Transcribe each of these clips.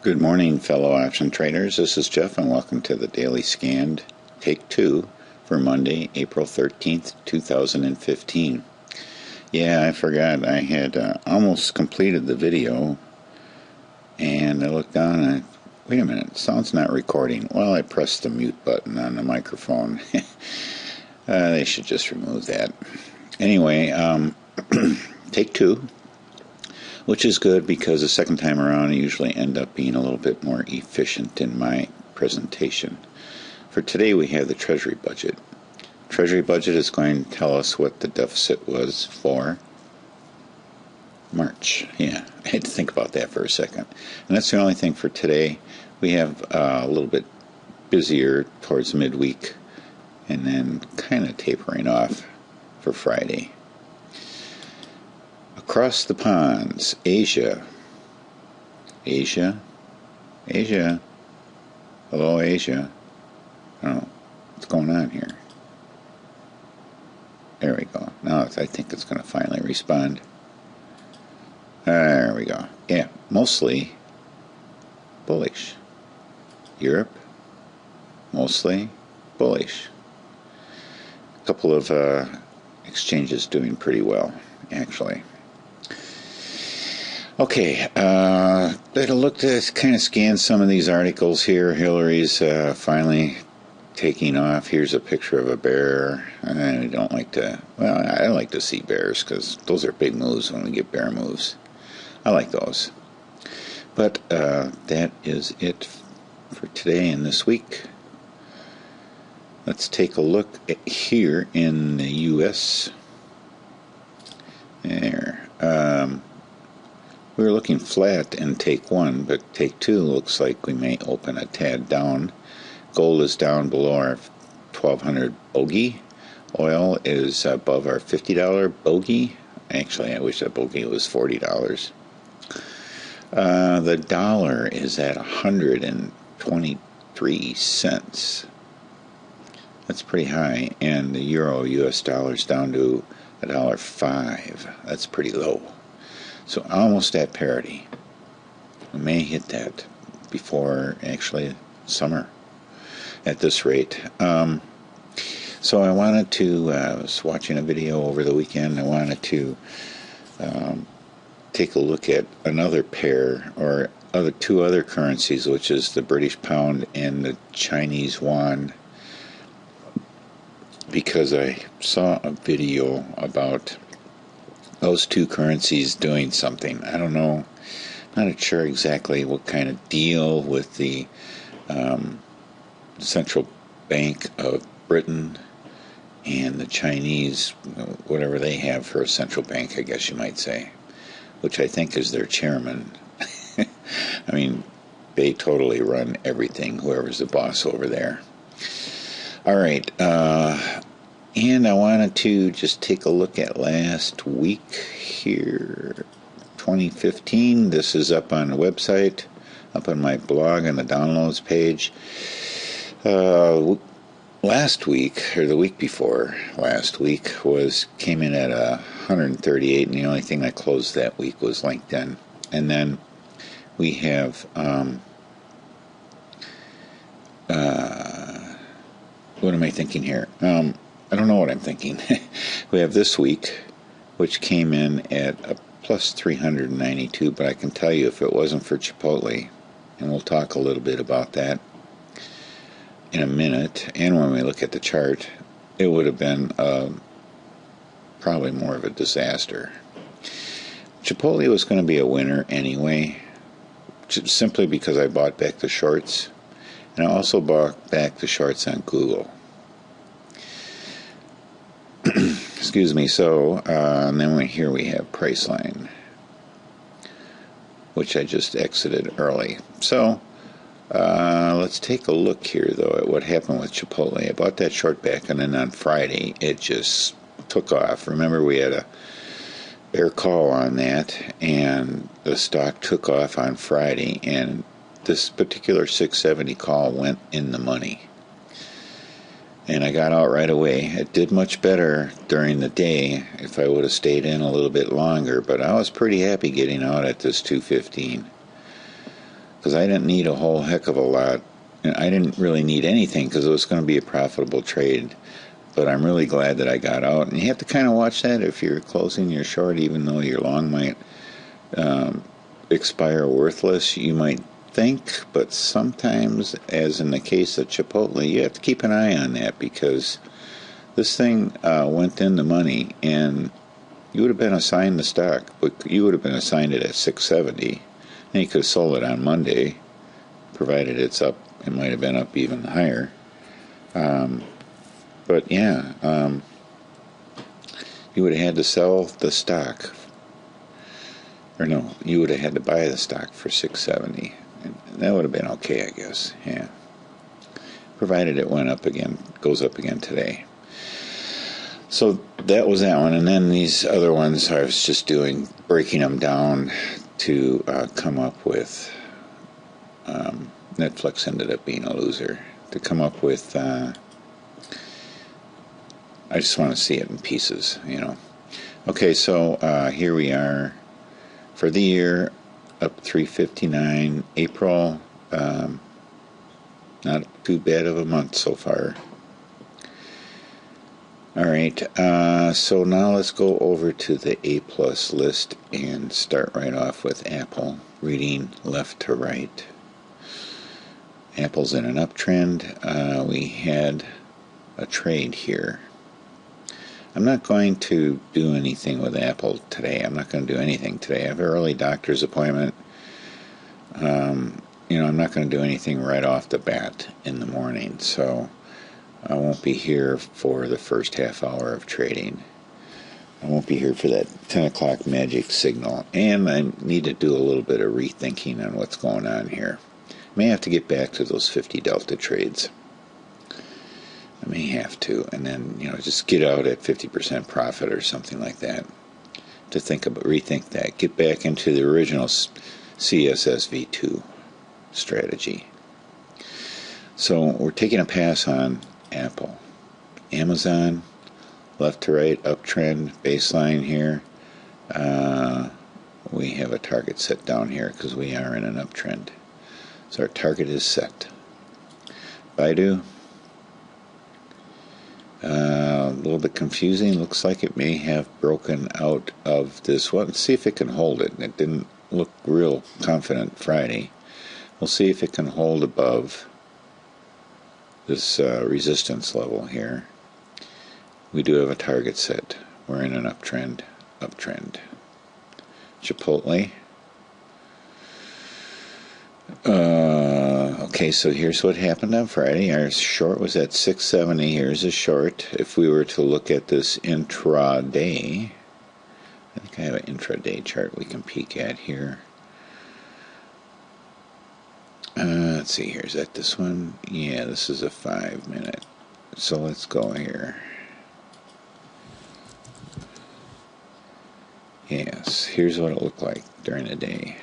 Good morning, fellow option traders. This is Jeff, and welcome to the Daily Scanned Take 2 for Monday, April 13th, 2015. Yeah, I forgot. I had almost completed the video, and I looked down and wait a minute, sound's not recording. Well, I pressed the mute button on the microphone. They should just remove that. Anyway, Take 2. Which is good because the second time around I usually end up being a little bit more efficient in my presentation. For today we have the Treasury budget. Treasury budget is going to tell us what the deficit was for March. Yeah, I had to think about that for a second. And that's the only thing for today. We have a little bit busier towards midweek and then kind of tapering off for Friday. Across the ponds, Asia. Hello, Asia. I don't know what's going on here. There we go. Now I think it's going to finally respond. There we go. Yeah, mostly bullish. Europe, mostly bullish. A couple of exchanges doing pretty well, actually. Okay, better look to kind of scan some of these articles here. Hillary's finally taking off. Here's a picture of a bear. I don't like to, well, I like to see bears because those are big moves when we get bear moves. I like those. But that is it for today and this week. Let's take a look at here in the U.S. There. We were looking flat in take 1, but take 2 looks like we may open a tad down. Gold is down below our 1200 bogey. Oil is above our $50 bogey. Actually, I wish that bogey was $40. The dollar is at 123 cents. That's pretty high. And the euro US dollar is down to $1.05. That's pretty low. So almost at parity. We may hit that before actually summer at this rate. So I wanted to, I was watching a video over the weekend, I wanted to take a look at another pair or two other currencies, which is the British pound and the Chinese yuan, because I saw a video about those two currencies doing something. I don't know, not sure exactly what kind of deal with the Central Bank of Britain and the Chinese, whatever they have for a central bank, I guess you might say, which I think is their chairman. I mean, they totally run everything, whoever's the boss over there. All right, and I wanted to just take a look at last week here, 2015. This is up on the website, up on my blog on the downloads page. Last week, or the week before last week, came in at 138, and the only thing that closed that week was LinkedIn. And then we have what am I thinking here? I don't know what I'm thinking. We have this week, which came in at a plus 392, but I can tell you if it wasn't for Chipotle, and we'll talk a little bit about that in a minute, and when we look at the chart, it would have been probably more of a disaster. Chipotle was going to be a winner anyway, simply because I bought back the shorts, and I also bought back the shorts on Google. Excuse me. So, and then here we have Priceline, which I just exited early. So, let's take a look here, though, at what happened with Chipotle. I bought that short back, and then on Friday, it just took off. Remember, we had a bear call on that, and the stock took off on Friday, and this particular 670 call went in the money. And I got out right away. It did much better during the day if I would have stayed in a little bit longer, but I was pretty happy getting out at this 215. because I didn't need a whole heck of a lot. And I didn't really need anything because it was going to be a profitable trade. But I'm really glad that I got out. And you have to kind of watch that if you're closing your short, even though your long might expire worthless, you might think. But sometimes, as in the case of Chipotle, you have to keep an eye on that because this thing went in the money, and you would have been assigned the stock, but you would have been assigned it at 670, and you could have sold it on Monday, provided it's up. It might have been up even higher. But yeah, you would have had to sell the stock, or no, you would have had to buy the stock for 670, and that would have been okay, I guess. Yeah, provided it went up again, goes up again today. So that was that one, and then these other ones I was just breaking them down to come up with. Netflix ended up being a loser. To come up with, I just want to see it in pieces, Okay, so here we are for the year, up 359. April, not too bad of a month so far. All right, so now let's go over to the A+ list and start right off with Apple, reading left to right. Apple's in an uptrend. We had a trade here. I'm not going to do anything with Apple today. I'm not going to do anything today. I have an early doctor's appointment. I'm not going to do anything right off the bat in the morning, so I won't be here for the first half hour of trading. I won't be here for that 10 o'clock magic signal, and I need to do a little bit of rethinking on what's going on here. I may have to get back to those 50 delta trades. I may have to, and then just get out at 50% profit or something like that. To rethink that, get back into the original CSSV2 strategy. So we're taking a pass on Apple. Amazon, left to right, uptrend, baseline here. We have a target set down here because we are in an uptrend. So our target is set. Baidu, a little bit confusing. Looks like it may have broken out of this one. Let's see if it can hold it. It didn't look real confident Friday. We'll see if it can hold above this resistance level here. We do have a target set. We're in an uptrend. Chipotle. Okay, so here's what happened on Friday. Our short was at 670. Here's a short. If we were to look at this intraday, I think I have an intraday chart we can peek at here. Let's see here. Is that this one? Yeah, this is a 5-minute. So let's go here. Yes, here's what it looked like during the day.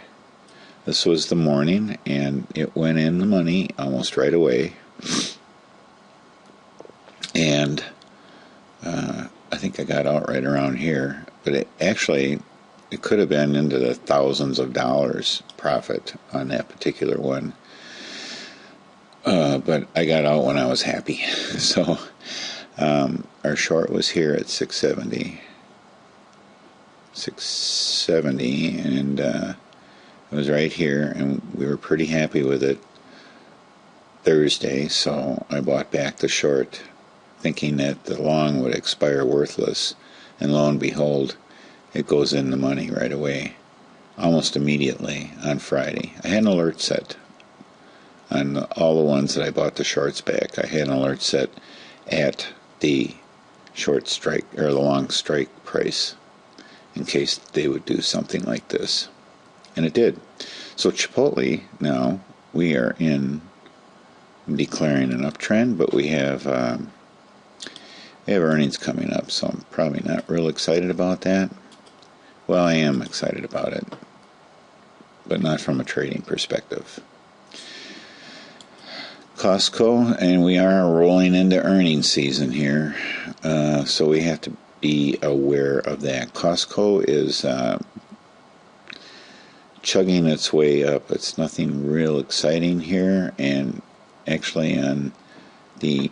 This was the morning, and it went in the money almost right away. And I think I got out right around here. But it could have been into the thousands of dollars profit on that particular one. But I got out when I was happy. So our short was here at 670. 670, and it was right here, and we were pretty happy with it Thursday, so I bought back the short, thinking that the long would expire worthless, and lo and behold, it goes in the money right away, almost immediately on Friday. I had an alert set on all the ones that I bought the shorts back. I had an alert set at the short strike, or the long strike price, in case they would do something like this. And it did. So Chipotle, now we are declaring an uptrend, but we have earnings coming up, so I'm probably not real excited about that. Well, I am excited about it, but not from a trading perspective. Costco, and we are rolling into earnings season here, so we have to be aware of that. Costco is chugging its way up. It's nothing real exciting here, and actually on the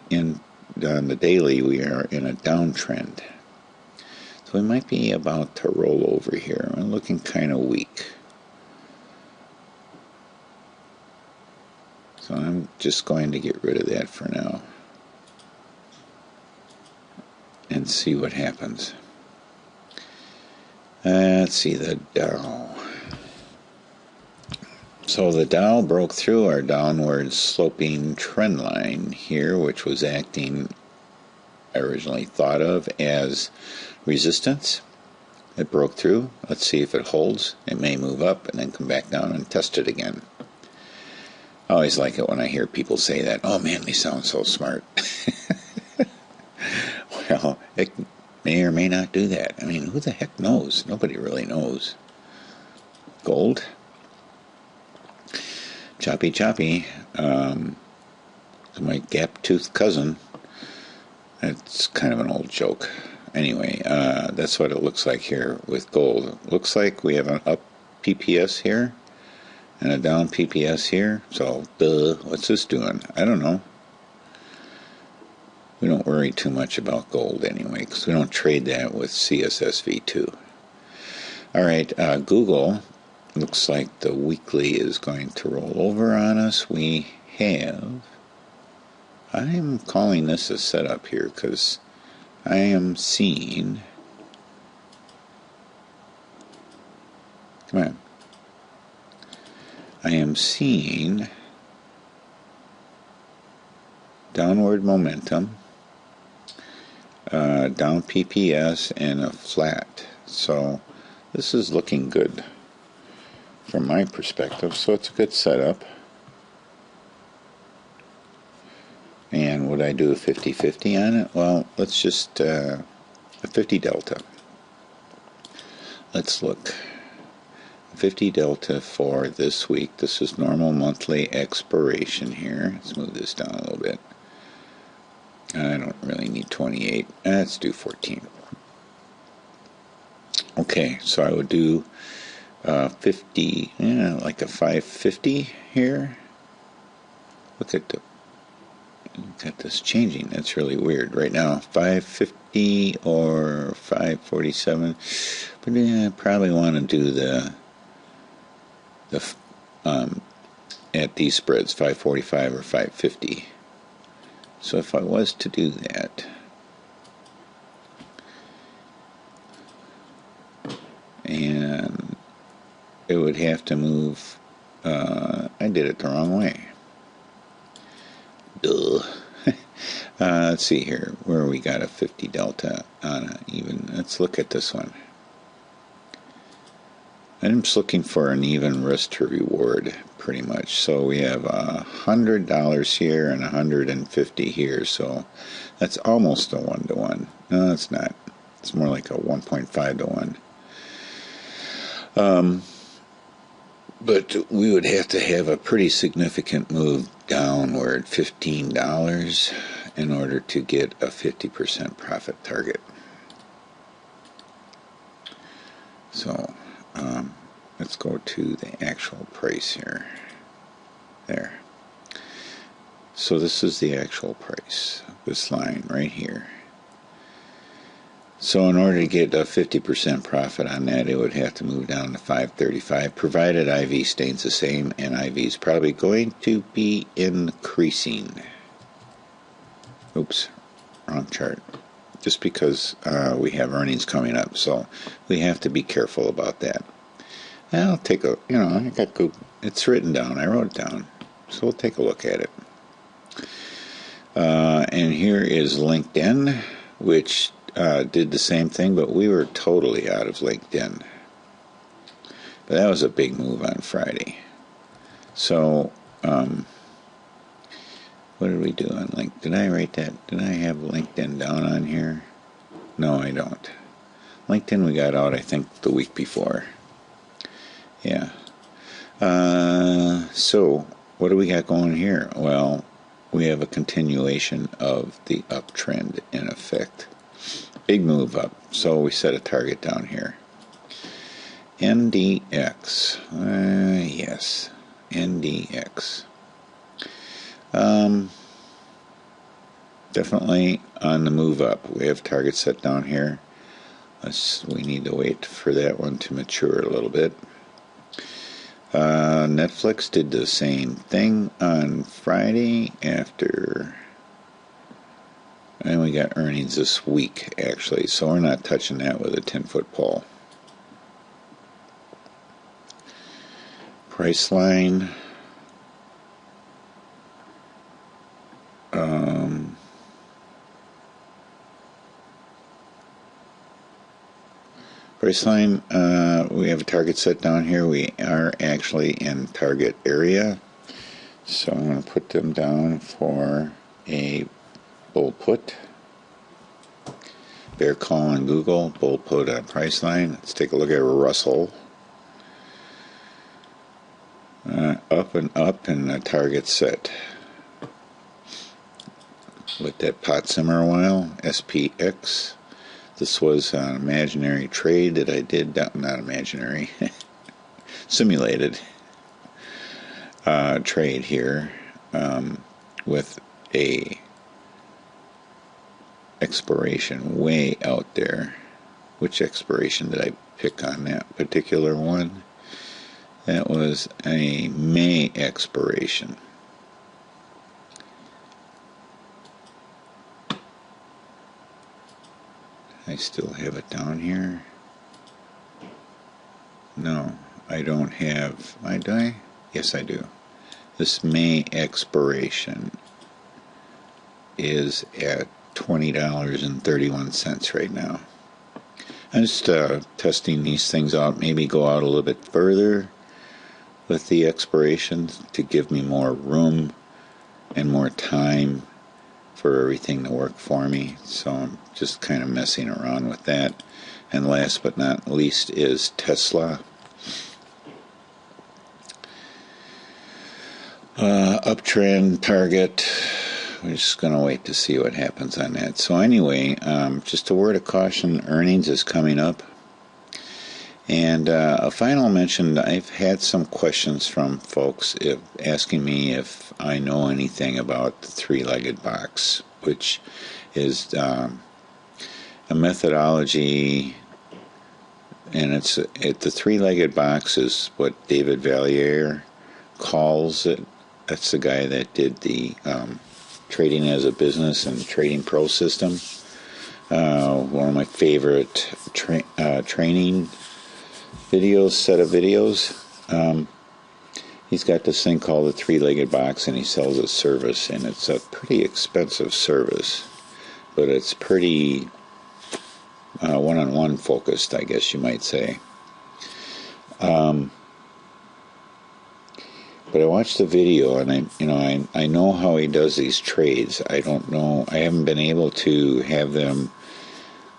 daily we are in a downtrend. So we might be about to roll over here. I'm looking kind of weak. So I'm just going to get rid of that for now and see what happens. Let's see the Dow. So the Dow broke through our downward sloping trend line here, which was acting originally thought of as resistance. It broke through. Let's see if it holds. It may move up and then come back down and test it again. I always like it when I hear people say that. Oh man, they sound so smart. Well, it may or may not do that. I mean, who the heck knows? Nobody really knows. Gold. Choppy choppy. My gap-toothed cousin. It's kind of an old joke. Anyway, that's what it looks like here with gold. Looks like we have an up PPS here and a down PPS here. So, what's this doing? I don't know. We don't worry too much about gold anyway, because we don't trade that with CSSV2. Alright, Google, looks like the weekly is going to roll over on us. We have, I'm calling this a setup here, because I am seeing, come on, I am seeing downward momentum, down PPS, and a flat. So this is looking good from my perspective. So it's a good setup. And would I do a 50-50 on it? Well, let's just a 50 delta. Let's look. 50 delta for this week. This is normal monthly expiration here. Let's move this down a little bit. I don't really need 28. Let's do 14. Okay, so I would do 50, like a 550 here. Look at this changing. That's really weird right now. 550 or 547. But I probably want to do the at these spreads 545 or 550. So if I was to do that, and it would have to move, I did it the wrong way. Duh. Let's see here, where we got a 50 delta on a even, let's look at this one. I'm just looking for an even risk to reward, pretty much. So we have $100 here and $150 here, so that's almost a 1-to-1. No, it's not. It's more like a 1.5 to 1. But we would have to have a pretty significant move downward, $15, in order to get a 50% profit target. So let's go to the actual price here. There. So this is the actual price, this line right here. So in order to get a 50% profit on that, it would have to move down to 535, provided IV stays the same, and IV is probably going to be increasing. Oops, wrong chart. Just because we have earnings coming up, so we have to be careful about that. I'll take a, I got Google. It's written down. I wrote it down, so we'll take a look at it. And here is LinkedIn, which did the same thing, but we were totally out of LinkedIn. But that was a big move on Friday. So, what did we do on LinkedIn? Did I write that? Did I have LinkedIn down on here? No, I don't. LinkedIn we got out, I think, the week before. Yeah. So, what do we got going here? Well, we have a continuation of the uptrend in effect. Big move up. So we set a target down here. NDX. Yes, NDX. Definitely on the move up. We have target set down here. We need to wait for that one to mature a little bit. Netflix did the same thing on Friday after, and we got earnings this week actually, so we're not touching that with a 10-foot pole. Priceline. Priceline, we have a target set down here. We are actually in target area. So I'm going to put them down for a bull put. Bear call on Google, bull put on Priceline. Let's take a look at Russell. Up and up and a target set. Let that pot simmer a while. SPX. This was an imaginary trade that I did, not imaginary, simulated trade here with a expiration way out there. Which expiration did I pick on that particular one? That was a May expiration. I still have it down here. No, I don't have. Do I? Yes, I do. This May expiration is at $20.31 right now. I'm just testing these things out. Maybe go out a little bit further with the expirations to give me more room and more time for everything to work for me. So I'm just kind of messing around with that. And last but not least is Tesla. Uptrend target. We're just going to wait to see what happens on that. So anyway, just a word of caution, earnings is coming up. And a final mention, I've had some questions from folks asking me if I know anything about the three-legged box, which is a methodology, and the three-legged box is what David Valier calls it. That's the guy that did the Trading as a Business and Trading Pro system. One of my favorite training set of videos. He's got this thing called the three-legged box, and he sells a service, and it's a pretty expensive service, but it's pretty one-on-one focused, I guess you might say. But I watched the video, and I know how he does these trades. I don't know. I haven't been able to have them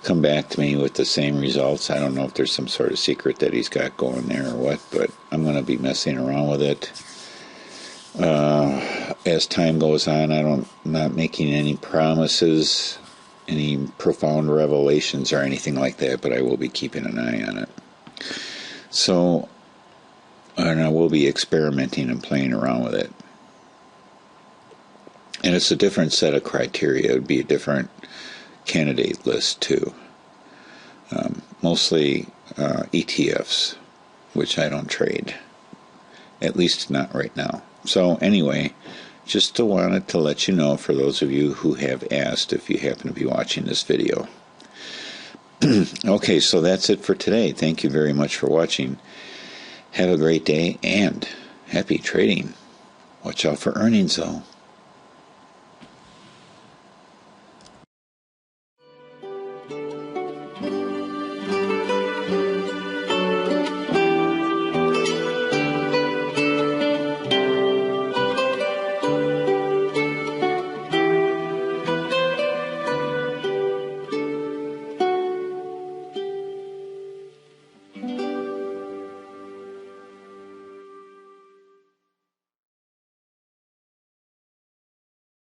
come back to me with the same results. I don't know if there's some sort of secret that he's got going there or what, but I'm going to be messing around with it as time goes on. I'm not making any promises, any profound revelations or anything like that, but I will be keeping an eye on it. So, and I will be experimenting and playing around with it. And it's a different set of criteria. It would be a different candidate list too. Mostly ETFs, which I don't trade, at least not right now. So anyway, just wanted to let you know, for those of you who have asked, if you happen to be watching this video. Okay, so that's it for today. Thank you very much for watching. Have a great day and happy trading. Watch out for earnings though.